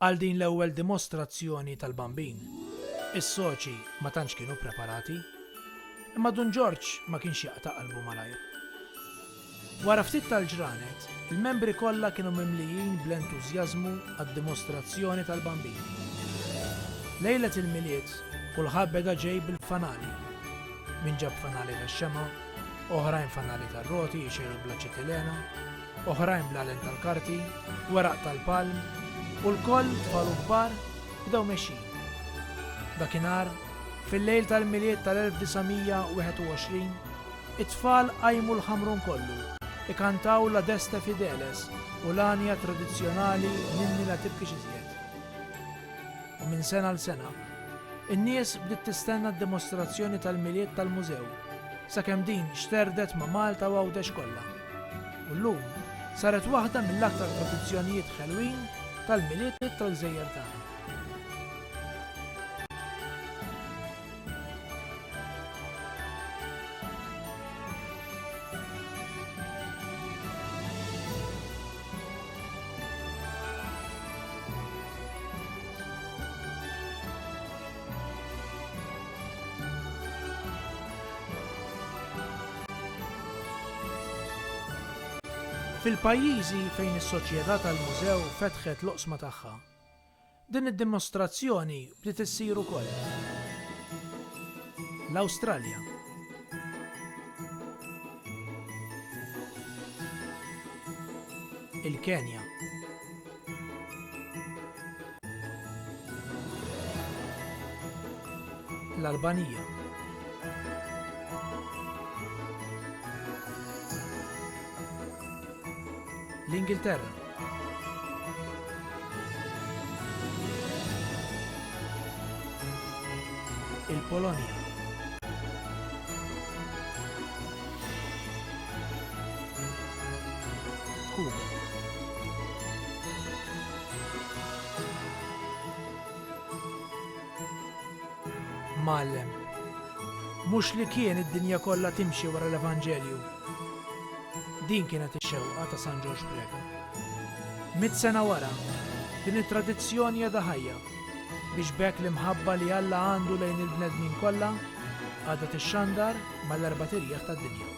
għal din l-ewwel dimostrazzjoni tal-bambin. Is-soċi ma tantx kienu preparati, imma Dun George ma kienx jaqta' qalbu malajr. Wara ftit tal-ġranet, il-membri kollha kienu mimlijin bl-entużjażmu għad-dimostrazzjoni tal-bambin. Lejlet il-miliet kulħadd beda ġej bil-fanali. Min ġab fanali tax-xema, oħrajn fanali tar-roti jxejru bl-aċetilena, oħrajn bl-għalen tal-karti, weraq tal-palm, u l-koll tfal u kbar bdew mexjin. Dakinhar, fil-lejl tal-miliet tal-1921, it-tfal qajmu l-ħamrun kollu, ikantaw la Deste Fideles u l-għanja tradizzjonali minni la tibki iżjed. U minn sena l-sena, in-nies bdiet tistenna d-dimostrazzjoni tal-miliet tal-mużew, sakemm din xterdet ma' Malta u Għawdex kollha. U llum saret waħda mill-aktar tradizzjonijiet ħelwin tal-miliet tal-Gżejjer tagħna. Fil-pajjiżi fejn is-soċjetà tal-mużew fetħet l-oqsma tagħha, din id-dimostrazzjoni bdiet issir ukoll. L-Awstralja, il-Kenja, l-Albanija, l-Ingilterra, il-Polonja, Kuba, Mallem, mhux li kien id-dinja kollha timxi wara l-Evanġelju. Din kienet ix-xewqa ta' San George Prega. 100 sena wara, din it-tradizzjoni għadha ħajja biex bekk l-imħabba li Alla għandu lejn il-bnedmin kollha għadha tixxandar mal-erba' tirjieq tad-dinja.